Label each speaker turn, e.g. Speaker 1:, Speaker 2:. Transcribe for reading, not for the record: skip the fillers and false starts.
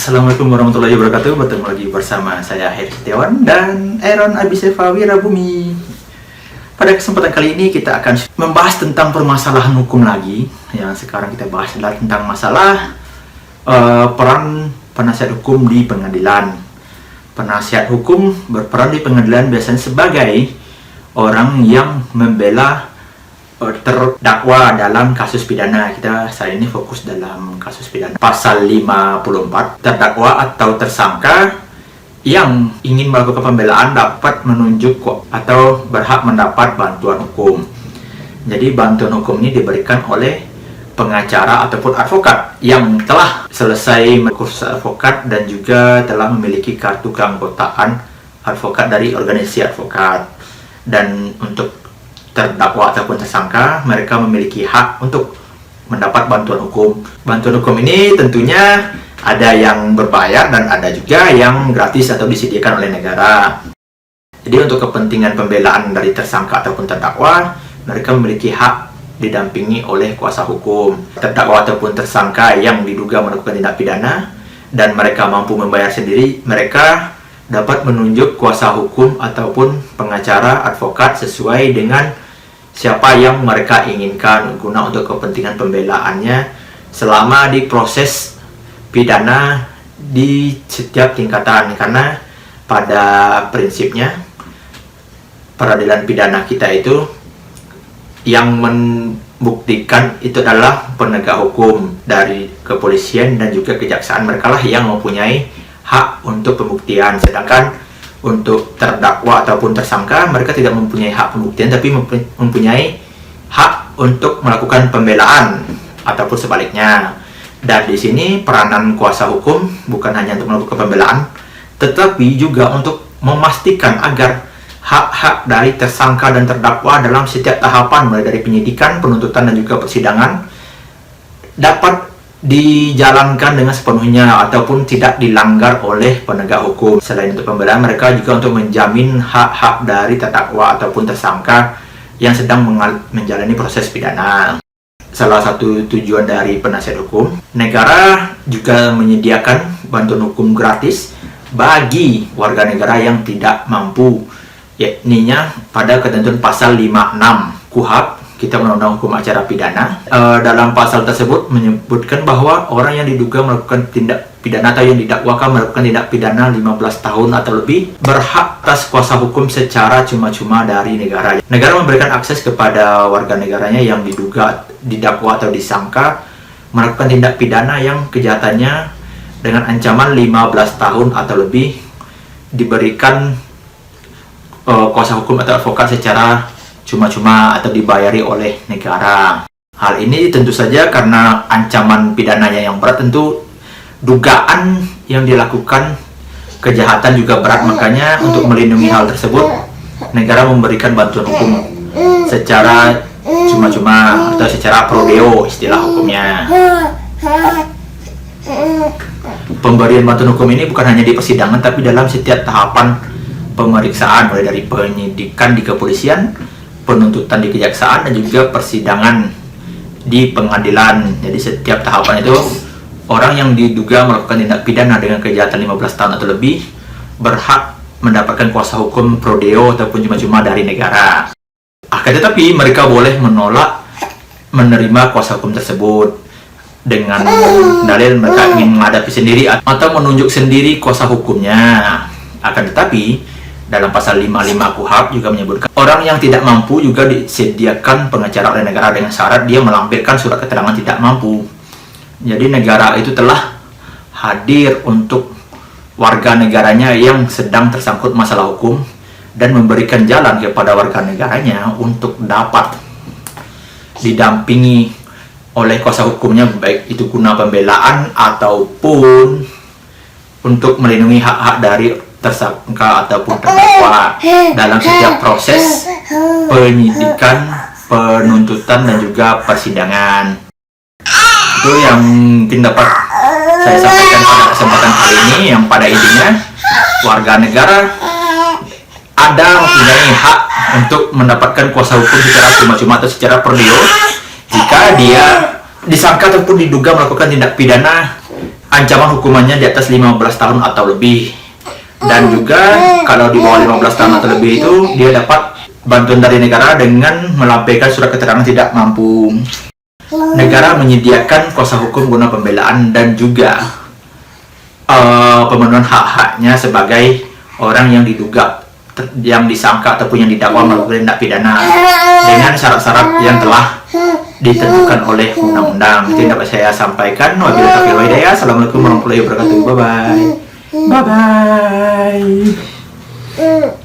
Speaker 1: Assalamualaikum warahmatullahi wabarakatuh. Bertemu lagi bersama saya Heri Setiawan dan Aaron Abisefa Wirabumi. Pada kesempatan kali ini kita akan membahas tentang permasalahan hukum lagi. Yang sekarang kita bahas adalah tentang masalah peran penasihat hukum di pengadilan. Penasihat hukum berperan di pengadilan biasanya sebagai orang yang membela terdakwa dalam kasus pidana. Kita saat ini fokus dalam kasus pidana. Pasal 54, terdakwa atau tersangka yang ingin melakukan pembelaan dapat menunjuk atau berhak mendapat bantuan hukum. Jadi bantuan hukum ini diberikan oleh pengacara ataupun advokat yang telah selesai kursus advokat dan juga telah memiliki kartu keanggotaan advokat dari organisasi advokat. Dan untuk terdakwa ataupun tersangka, mereka memiliki hak untuk mendapat bantuan hukum. Bantuan hukum ini tentunya ada yang berbayar dan ada juga yang gratis atau disediakan oleh negara. Jadi untuk kepentingan pembelaan dari tersangka ataupun terdakwa, mereka memiliki hak didampingi oleh kuasa hukum. Terdakwa ataupun tersangka yang diduga melakukan tindak pidana dan mereka mampu membayar sendiri, mereka dapat menunjuk kuasa hukum ataupun pengacara advokat sesuai dengan siapa yang mereka inginkan guna untuk kepentingan pembelaannya selama di proses pidana di setiap tingkatan. Karena pada prinsipnya peradilan pidana kita itu yang membuktikan itu adalah penegak hukum dari kepolisian dan juga kejaksaan. Mereka lah yang mempunyai hak untuk pembuktian, sedangkan untuk terdakwa ataupun tersangka mereka tidak mempunyai hak pembuktian tapi mempunyai hak untuk melakukan pembelaan ataupun sebaliknya. Dan di sini peranan kuasa hukum bukan hanya untuk melakukan pembelaan tetapi juga untuk memastikan agar hak-hak dari tersangka dan terdakwa dalam setiap tahapan mulai dari penyidikan, penuntutan dan juga persidangan dapat dijalankan dengan sepenuhnya ataupun tidak dilanggar oleh penegak hukum. Selain untuk pembelaan, mereka juga untuk menjamin hak-hak dari terdakwa ataupun tersangka yang sedang menjalani proses pidana. Salah satu tujuan dari penasihat hukum, negara juga menyediakan bantuan hukum gratis bagi warga negara yang tidak mampu, yakninya pada ketentuan pasal 56 KUHP, kita Undang-Undang Hukum Acara Pidana. Dalam pasal tersebut menyebutkan bahwa orang yang diduga melakukan tindak pidana atau yang didakwakan melakukan tindak pidana 15 tahun atau lebih berhak atas kuasa hukum secara cuma-cuma dari negara. Negara memberikan akses kepada warga negaranya yang diduga, didakwa atau disangka melakukan tindak pidana yang kejahatannya dengan ancaman 15 tahun atau lebih diberikan kuasa hukum atau advokat secara cuma-cuma atau dibayari oleh negara. Hal ini tentu saja karena ancaman pidananya yang berat, tentu dugaan yang dilakukan kejahatan juga berat. Makanya untuk melindungi hal tersebut, negara memberikan bantuan hukum secara cuma-cuma atau secara pro deo istilah hukumnya. Pemberian bantuan hukum ini bukan hanya di persidangan tapi dalam setiap tahapan pemeriksaan, mulai dari penyidikan di kepolisian, penuntutan di kejaksaan dan juga persidangan di pengadilan. Jadi setiap tahapan itu orang yang diduga melakukan tindak pidana dengan kejahatan 15 tahun atau lebih berhak mendapatkan kuasa hukum pro deo ataupun cuma-cuma dari negara. Akan tetapi mereka boleh menolak menerima kuasa hukum tersebut dengan dalil mereka ingin menghadapi sendiri atau menunjuk sendiri kuasa hukumnya. Akan tetapi dalam pasal 55 KUHP juga menyebutkan orang yang tidak mampu juga disediakan pengacara oleh negara dengan syarat dia melampirkan surat keterangan tidak mampu. Jadi negara itu telah hadir untuk warga negaranya yang sedang tersangkut masalah hukum dan memberikan jalan kepada warga negaranya untuk dapat didampingi oleh kuasa hukumnya, baik itu guna pembelaan ataupun untuk melindungi hak-hak dari tersangka ataupun terdakwa dalam setiap proses penyidikan, penuntutan dan juga persidangan. Itu yang mungkin dapat saya sampaikan pada kesempatan kali ini, yang pada intinya warga negara ada mempunyai hak untuk mendapatkan kuasa hukum secara cuma-cuma atau secara pro deo jika dia disangka ataupun diduga melakukan tindak pidana ancaman hukumannya di atas 15 tahun atau lebih. Dan juga kalau di bawah 15 tahun atau lebih itu dia dapat bantuan dari negara dengan melampirkan surat keterangan tidak mampu. Negara menyediakan kuasa hukum guna pembelaan dan juga pemenuhan hak-haknya sebagai orang yang diduga, yang disangka ataupun yang didakwa melakukan tindak pidana dengan syarat-syarat yang telah ditentukan oleh undang-undang. Itu yang dapat saya sampaikan. Wabillahi taufiq wal hidayah. Assalamualaikum warahmatullahi wabarakatuh. Bye bye. Bye bye.